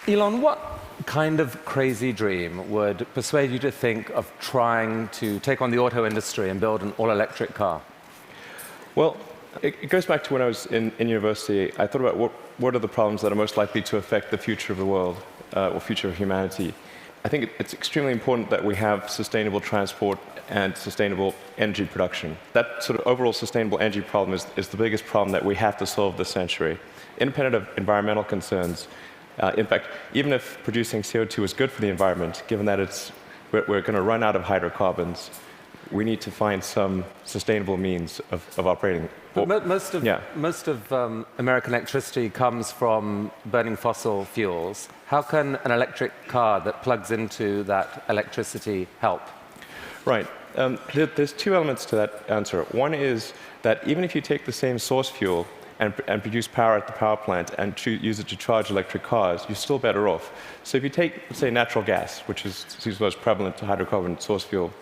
Elon, what kind of crazy dream would persuade you to think of trying to take on the auto industry and build an all-electric car? Well, it goes back to when I was in university. I thought about what are the problems that are most likely to affect the future of the world, or future of humanity. I think it's extremely important that we have sustainable transport and sustainable energy production. That sort of overall sustainable energy problem is the biggest problem that we have to solve this century, independent of environmental concerns. In fact, even if producing CO2 is good for the environment, given that we're going to run out of hydrocarbons, we need to find some sustainable means of operating. But most of American electricity comes from burning fossil fuels. How can an electric car that plugs into that electricity help? Right. There's two elements to that answer. One is that even if you take the same source fuel and produce power at the power plant and use it to charge electric cars, you're still better off. So if you take, say, natural gas, which is the most prevalent hydrocarbon source fuel,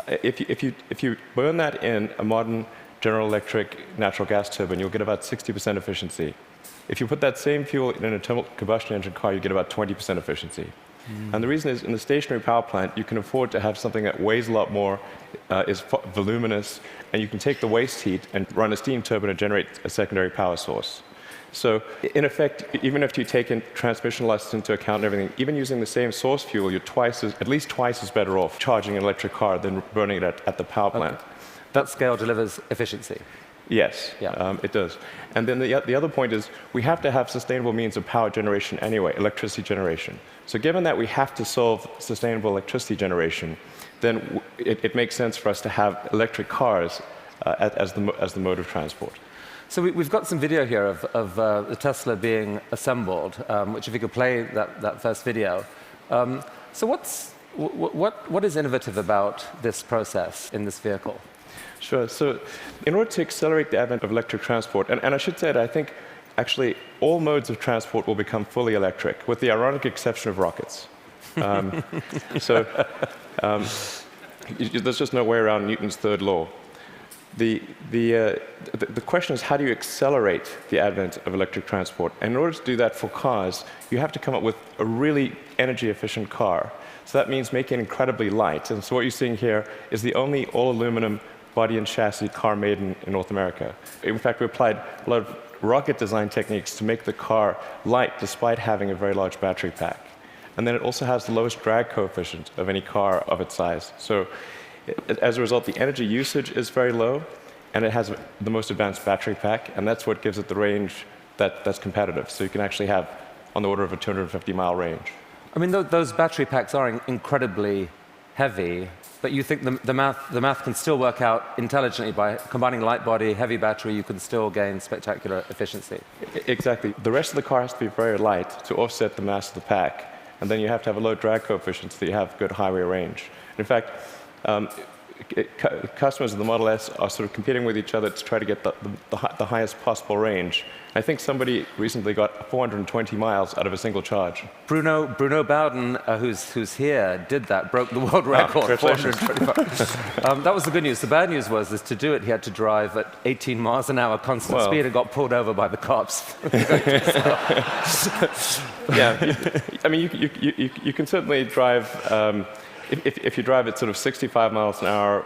if you burn that in a modern General Electric natural gas turbine, you'll get about 60% efficiency. If you put that same fuel in an internal combustion engine car, you get about 20% efficiency. And the reason is, in the stationary power plant, you can afford to have something that weighs a lot more, is voluminous, and you can take the waste heat and run a steam turbine and generate a secondary power source. So, in effect, even if you take in transmission losses into account and everything, even using the same source fuel, you're at least twice as better off charging an electric car than burning it at the power plant. Okay. That scale delivers efficiency. Yes, it does. And then the other point is we have to have sustainable means of power generation anyway, electricity generation. So given that we have to solve sustainable electricity generation, then it makes sense for us to have electric cars as the mode of transport. So we've got some video here of the Tesla being assembled, which if you could play that first video. So what is innovative about this process in this vehicle? Sure. So in order to accelerate the advent of electric transport, and I should say that I think actually all modes of transport will become fully electric, with the ironic exception of rockets. There's just no way around Newton's third law. The question is, how do you accelerate the advent of electric transport? And in order to do that for cars, you have to come up with a really energy-efficient car. So that means making it incredibly light. And so what you're seeing here is the only all-aluminum body and chassis car made in North America. In fact, we applied a lot of rocket design techniques to make the car light despite having a very large battery pack. And then it also has the lowest drag coefficient of any car of its size. So as a result, the energy usage is very low, and it has the most advanced battery pack, and that's what gives it the range that's competitive. So you can actually have on the order of a 250-mile range. I mean, those battery packs are incredibly heavy, but you think the math can still work out intelligently by combining light body, heavy battery, you can still gain spectacular efficiency. Exactly. The rest of the car has to be very light to offset the mass of the pack, and then you have to have a low drag coefficient so that you have good highway range. In fact, customers of the Model S are sort of competing with each other to try to get the highest possible range. I think somebody recently got 420 miles out of a single charge. Bruno Bowden, who's here, did that, broke the world record, 425. That was the good news. The bad news was, to do it, he had to drive at 18 miles an hour constant speed and got pulled over by the cops. Yeah, I mean, you can certainly drive. If you drive at sort of 65 miles an hour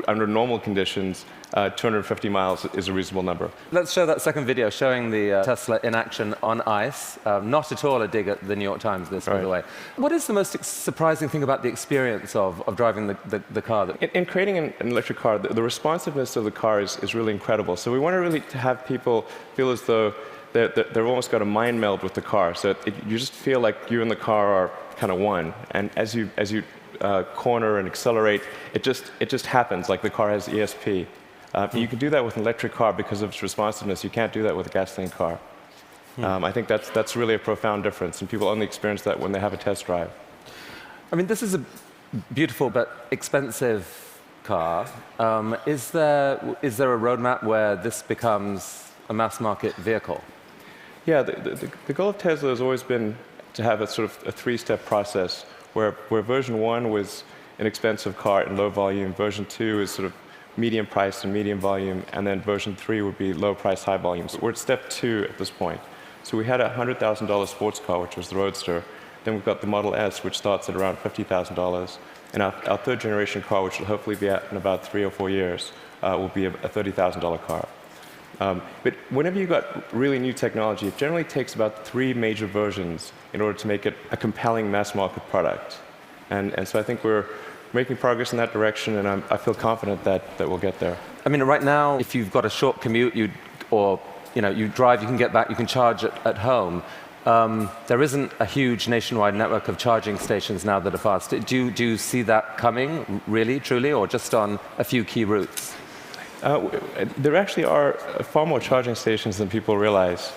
under normal conditions, 250 miles is a reasonable number. Let's show that second video showing the Tesla in action on ice. Not at all a dig at the New York Times, this, by the way. What is the most surprising thing about the experience of driving the car? In creating an electric car, the responsiveness of the car is really incredible. So we want to really have people feel as though they've almost got a mind meld with the car. So you just feel like you and the car are kind of one. And as you corner and accelerate, it just happens, like the car has ESP. You can do that with an electric car because of its responsiveness. You can't do that with a gasoline car. I think that's really a profound difference, and people only experience that when they have a test drive. I mean, this is a beautiful but expensive car. Is there a roadmap where this becomes a mass market vehicle? Yeah, the goal of Tesla has always been to have a sort of a three-step process where version 1 was an expensive car in low volume, version 2 is sort of medium price and medium volume, and then version 3 would be low price, high volume. So we're at step 2 at this point. So we had a $100,000 sports car, which was the Roadster. Then we've got the Model S, which starts at around $50,000. And our third generation car, which will hopefully be out in about 3 or 4 years, will be a $30,000 car. But whenever you've got really new technology, it generally takes about 3 major versions in order to make it a compelling mass market product. And so I think we're making progress in that direction, and I feel confident that we'll get there. I mean, right now, if you've got a short commute, you drive, you can get back, you can charge at home. There isn't a huge nationwide network of charging stations now that are fast. Do you see that coming, really, truly, or just on a few key routes? There actually are far more charging stations than people realize.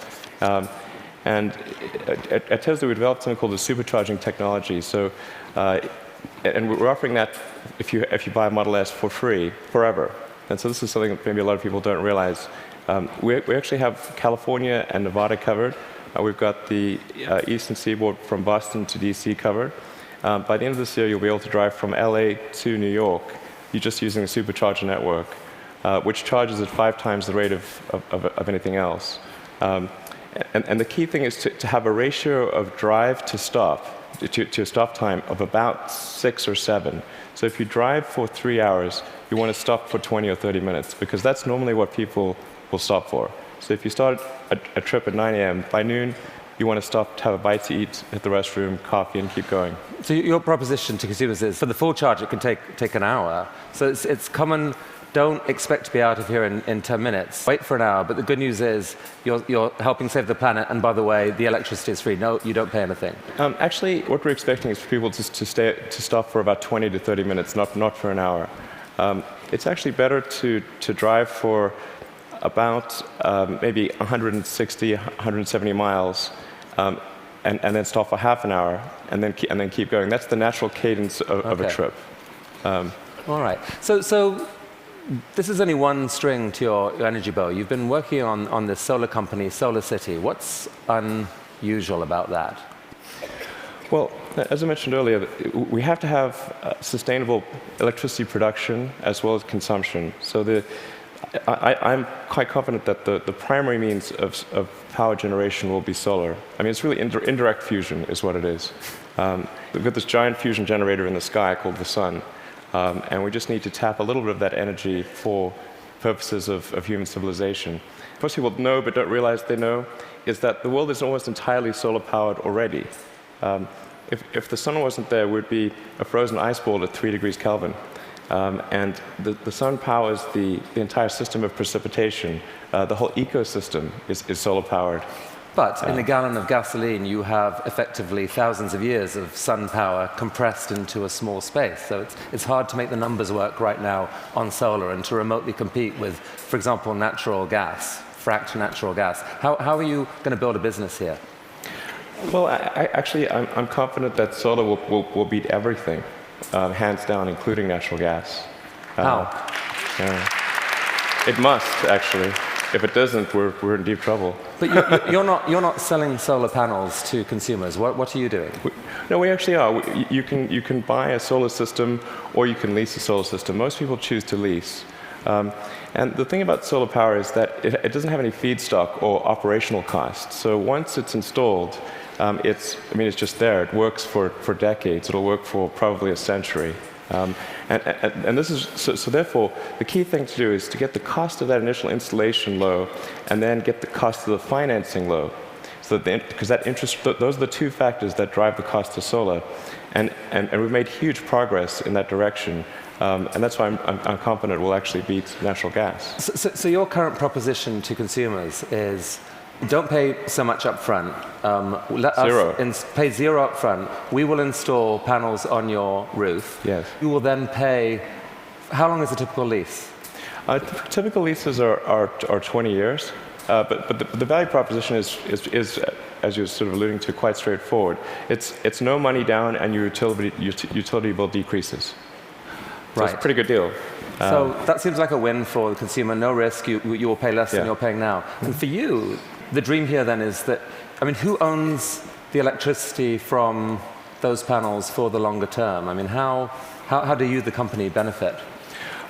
And at Tesla, we developed something called the supercharging technology. So, and we're offering that if you buy a Model S for free, forever. And so this is something that maybe a lot of people don't realize. We actually have California and Nevada covered. We've got the eastern seaboard from Boston to DC covered. By the end of this year, you'll be able to drive from LA to New York. You're just using the supercharger network, which charges at 5 times the rate of anything else. And the key thing is to have a ratio of drive to stop, to stop time of about 6 or 7. So if you drive for 3 hours, you want to stop for 20 or 30 minutes, because that's normally what people will stop for. So if you start a trip at 9 a.m., by noon, you want to stop to have a bite to eat, hit the restroom, coffee, and keep going. So your proposition to consumers is, for the full charge, it can take an hour. So it's common. Don't expect to be out of here in 10 minutes. Wait for an hour, but the good news is you're helping save the planet, and by the way, the electricity is free. No, you don't pay anything. Actually, what we're expecting is for people to stop for about 20 to 30 minutes, not for an hour. It's actually better to drive for about maybe 160, 170 miles, and then stop for half an hour, and then keep going. That's the natural cadence of a trip. All right. So this is only one string to your energy bow. You've been working on this solar company, Solar City. What's unusual about that? Well, as I mentioned earlier, we have to have sustainable electricity production as well as consumption. So I'm quite confident that the primary means of power generation will be solar. I mean, it's really indirect fusion is what it is. We've got this giant fusion generator in the sky called the sun. And we just need to tap a little bit of that energy for purposes of human civilization. Most people know but don't realize they know is that the world is almost entirely solar-powered already. If the sun wasn't there, we'd be a frozen ice ball at 3 degrees Kelvin. And the sun powers the entire system of precipitation. The whole ecosystem is solar-powered. But in a gallon of gasoline, you have effectively thousands of years of sun power compressed into a small space. So it's hard to make the numbers work right now on solar and to remotely compete with, for example, natural gas, fracked natural gas. How are you going to build a business here? Well, I'm confident that solar will beat everything, hands down, including natural gas. How? It must, actually. If it doesn't, we're in deep trouble. But you're not selling solar panels to consumers. What are you doing? No, we actually are. You can buy a solar system, or you can lease a solar system. Most people choose to lease. And the thing about solar power is that it doesn't have any feedstock or operational costs. So once it's installed, it's just there. It works for decades. It'll work for probably a century. And this is so therefore the key thing to do is to get the cost of that initial installation low, and then get the cost of the financing low. So because that interest, those are the 2 factors that drive the cost of solar, and we've made huge progress in that direction. And that's why I'm confident we'll actually beat natural gas. So your current proposition to consumers is, don't pay so much up front. Let us pay zero up front. We will install panels on your roof. Yes. You will then pay. How long is a typical lease? Typical leases are 20 years. But the value proposition is, as you're sort of alluding to, quite straightforward. It's no money down, and your utility bill decreases. So Right. it's a pretty good deal. So that seems like a win for the consumer. No risk. You will pay less than you're paying now. And for you, the dream here then is that, I mean, who owns the electricity from those panels for the longer term? I mean, how do you, the company, benefit?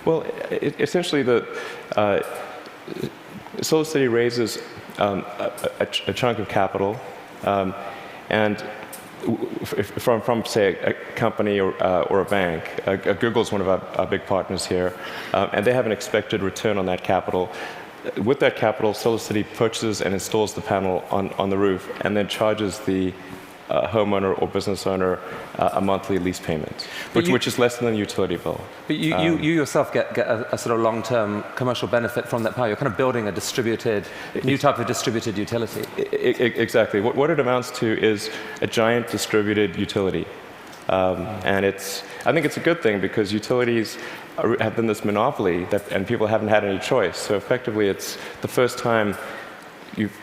Well, essentially, the SolarCity raises a chunk of capital, and from say a company or a bank. Google's one of our big partners here, and they have an expected return on that capital. With that capital, SolarCity purchases and installs the panel on the roof, and then charges the homeowner or business owner a monthly lease payment, which is less than the utility bill. But you yourself get a sort of long-term commercial benefit from that power. You're kind of building a new type of distributed utility. Exactly. What it amounts to is a giant distributed utility. And I think it's a good thing, because utilities have been this monopoly, and people haven't had any choice. So effectively, it's the first time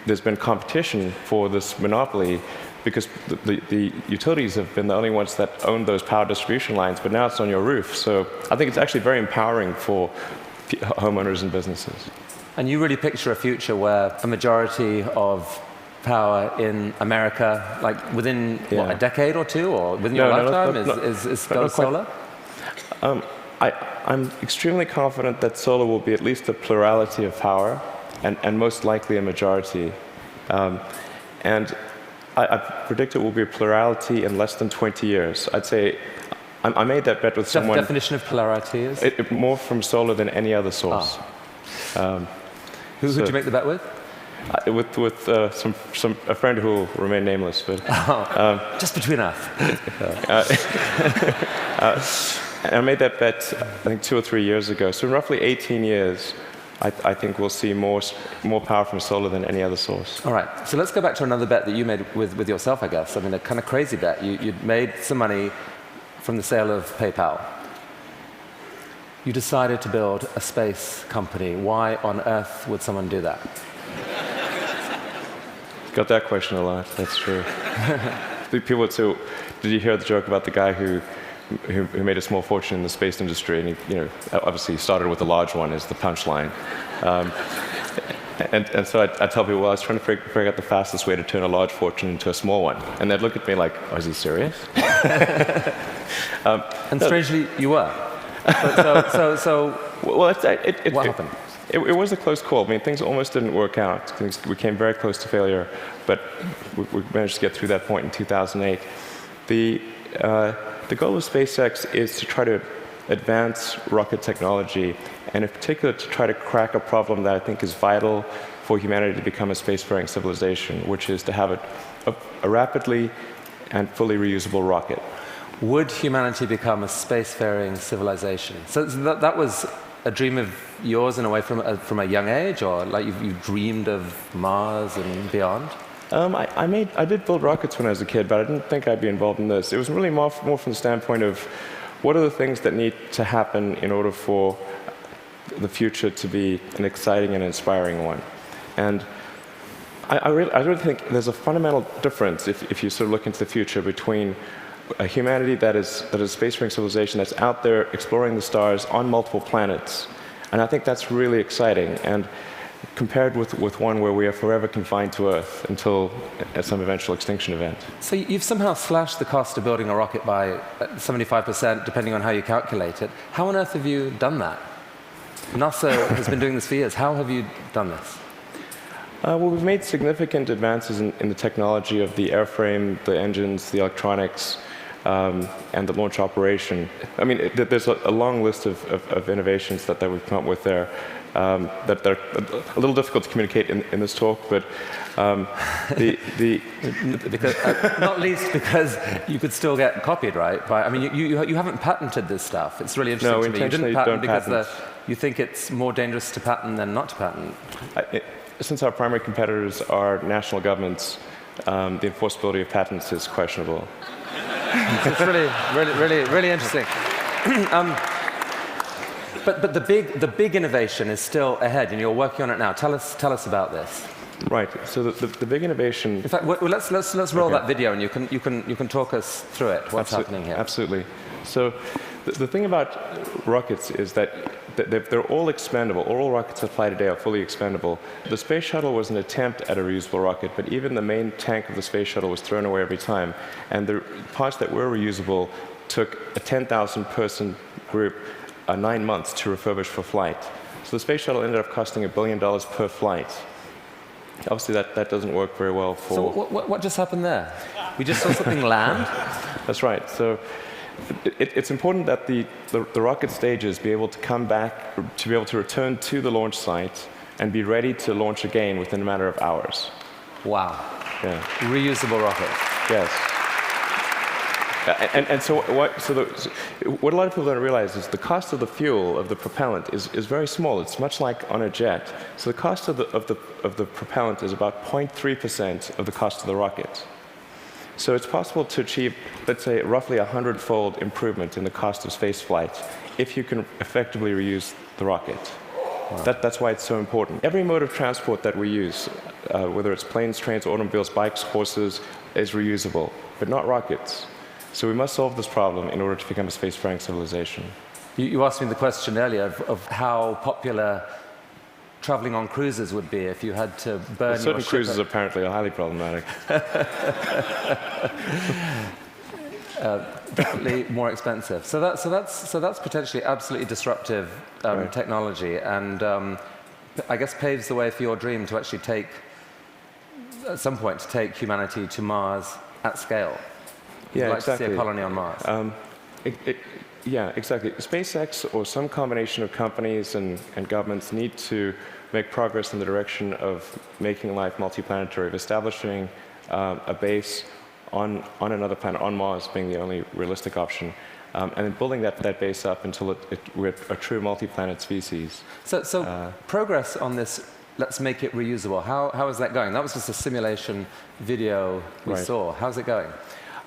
there's been competition for this monopoly, because the utilities have been the only ones that own those power distribution lines, but now it's on your roof. So I think it's actually very empowering for homeowners and businesses. And you really picture a future where a majority of power in America, like within what, a decade or two, or within your lifetime, is solar? I'm extremely confident that solar will be at least a plurality of power, and most likely a majority. And I predict it will be a plurality in less than 20 years. I'd say I made that bet with someone. The definition of plurality is? More from solar than any other source. Who did you make the bet with? With a friend who will remain nameless, but just between us. And I made that bet, I think, 2 or 3 years ago. So in roughly 18 years, I think we'll see more power from solar than any other source. All right. So let's go back to another bet that you made with yourself, I guess. I mean, a kind of crazy bet. You'd made some money from the sale of PayPal. You decided to build a space company. Why on earth would someone do that? Got that question a lot. That's true. People would say, "Did you hear the joke about the guy who made a small fortune in the space industry?" And he, obviously started with a large one as the punchline. And so I tell people, well, I was trying to figure out the fastest way to turn a large fortune into a small one. And they'd look at me like, oh, is he serious? And strangely, you were. What happened? It was a close call. I mean, things almost didn't work out. We came very close to failure, but we managed to get through that point in 2008. The goal of SpaceX is to try to advance rocket technology, and in particular to try to crack a problem that I think is vital for humanity to become a spacefaring civilization, which is to have a rapidly and fully reusable rocket. Would humanity become a spacefaring civilization? So that was a dream of yours in a way from a young age, or like you dreamed of Mars and beyond? I did build rockets when I was a kid, but I didn't think I'd be involved in this. It was really more from the standpoint of what are the things that need to happen in order for the future to be an exciting and inspiring one. And I really think there's a fundamental difference if you sort of look into the future between a humanity that is a spacefaring civilization that's out there exploring the stars on multiple planets. And I think that's really exciting. And compared with one where we are forever confined to Earth until some eventual extinction event. So you've somehow slashed the cost of building a rocket by 75%, depending on how you calculate it. How on earth have you done that? NASA has been doing this for years. How have you done this? Well, we've made significant advances in the technology of the airframe, the engines, the electronics, and the launch operation. I mean, there's a long list of innovations that we've come up with there. That they're a little difficult to communicate in this talk, but not least because you could still get copied, right? I mean, you haven't patented this stuff. It's really interesting to me. You didn't patent because you think it's more dangerous to patent than not to patent. Since our primary competitors are national governments, the enforceability of patents is questionable. It's really interesting. But the big innovation is still ahead, and you're working on it now. Tell us about this. Right. So the big innovation. In fact, let's roll that video, and you can talk us through it. What's happening here? Absolutely. So the thing about rockets is that they're all expendable. All rockets that fly today are fully expendable. The space shuttle was an attempt at a reusable rocket, but even the main tank of the space shuttle was thrown away every time. And the parts that were reusable took a 10,000-person group 9 months to refurbish for flight. So the space shuttle ended up costing $1 billion per flight. Obviously, that doesn't work very well for... So what just happened there? We just saw something land? That's right. So it's important that the rocket stages be able to come back, to be able to return to the launch site and be ready to launch again within a matter of hours. Wow. Yeah. Reusable rocket. Yes. And so what a lot of people don't realize is the cost of the fuel, of the propellant, is very small. It's much like on a jet. So the cost of the propellant is about 0.3% of the cost of the rocket. So it's possible to achieve, let's say, roughly 100-fold improvement in the cost of space flight if you can effectively reuse the rocket. Wow. That's why it's so important. Every mode of transport that we use, whether it's planes, trains, automobiles, bikes, horses, is reusable, but not rockets. So we must solve this problem in order to become a spacefaring civilization. You asked me the question earlier of how popular traveling on cruises would be if you had to burn your ship. Certain cruises apparently are highly problematic. Definitely more expensive. So that's potentially absolutely disruptive right. technology, and I guess paves the way for your dream to actually take, at some point, to take humanity to Mars at scale. Yeah, like exactly. To see a colony on Mars. Yeah, exactly. SpaceX or some combination of companies and governments need to make progress in the direction of making life multiplanetary, of establishing a base on another planet, on Mars being the only realistic option, and then building that base up until we're a true multi-planet species. So progress on this, let's make it reusable. How is that going? That was just a simulation video we right. saw. How's it going?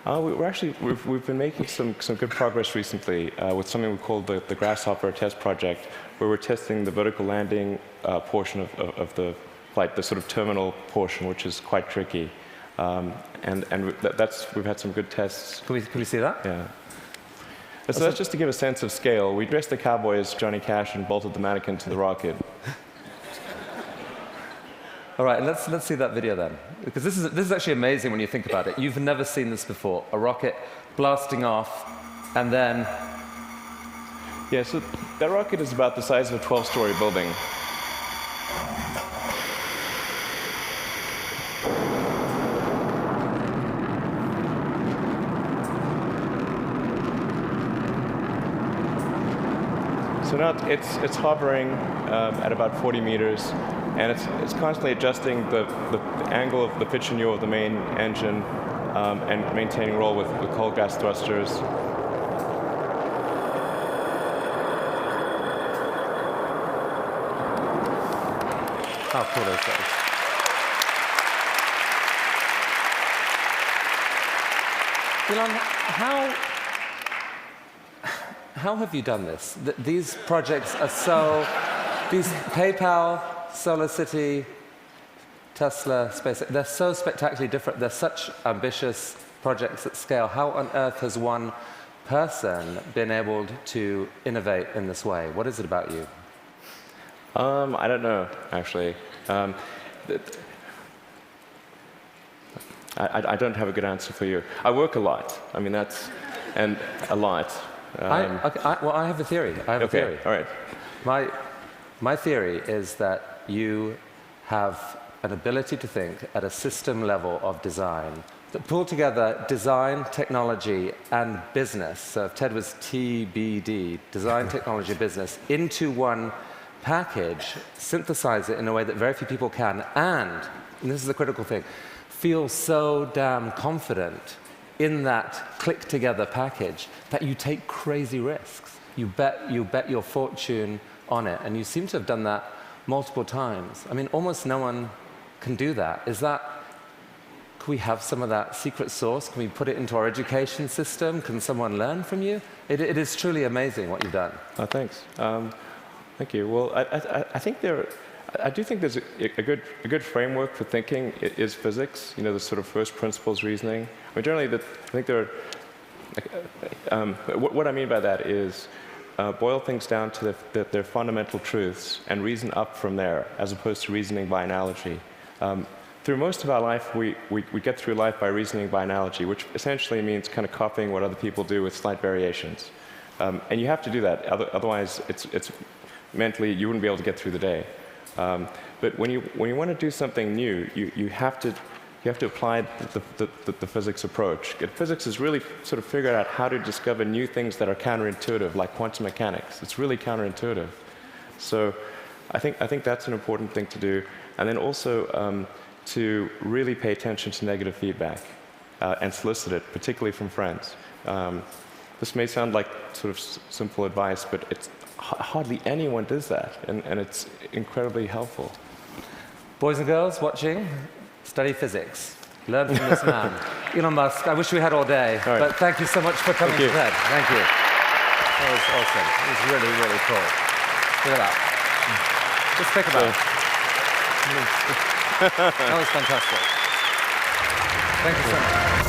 We've been making some good progress recently with something we call the Grasshopper test project, where we're testing the vertical landing portion of the flight, the sort of terminal portion, which is quite tricky. We've had some good tests. Can we see that? Yeah. So that's just to give a sense of scale. We dressed the cowboy as Johnny Cash and bolted the mannequin to the rocket. All right, let's see that video then, because this is actually amazing when you think about it. You've never seen this before: a rocket blasting off, and then. Yeah, so that rocket is about the size of a 12-story building. So now it's hovering at about 40 meters, and it's constantly adjusting the angle of the pitch and yaw of the main engine and maintaining roll with cold gas thrusters. How cool is that? Elon, how have you done this? These projects are so, these PayPal, SolarCity, Tesla, SpaceX, they're so spectacularly different. They're such ambitious projects at scale. How on earth has one person been able to innovate in this way? What is it about you? I don't know, actually. I don't have a good answer for you. I work a lot. I mean, and a lot. Well, I have a theory. A theory. All right. My theory is that you have an ability to think at a system level of design that pull together design, technology, and business. So if TED was TBD, design, technology, business, into one package, synthesize it in a way that very few people can, and this is the critical thing, feel so damn confident in that click-together package that you take crazy risks. You bet your fortune on it, and you seem to have done that multiple times. I mean, almost no one can do that. Can we have some of that secret sauce? Can we put it into our education system? Can someone learn from you? It is truly amazing what you've done. Oh, thanks. Thank you. Well, I do think there's a good framework for thinking is physics. You know, the sort of first principles reasoning. I mean, generally, I think there are. What I mean by that is, boil things down to their fundamental truths and reason up from there, as opposed to reasoning by analogy. Through most of our life, we get through life by reasoning by analogy, which essentially means kind of copying what other people do with slight variations. And you have to do that, otherwise it's mentally, you wouldn't be able to get through the day. But when you want to do something new, you have to apply the physics approach. Physics has really sort of figured out how to discover new things that are counterintuitive, like quantum mechanics. It's really counterintuitive. So I think that's an important thing to do. And then also to really pay attention to negative feedback and solicit it, particularly from friends. This may sound like sort of simple advice, but it's hardly anyone does that, and it's incredibly helpful. Boys and girls watching, study physics. Learn from this man. Elon Musk, I wish we had all day, but thank you so much for coming to TED. Thank you. That was awesome. It was really, really cool. Look at that. Just think about it. That was fantastic. Thank you so much.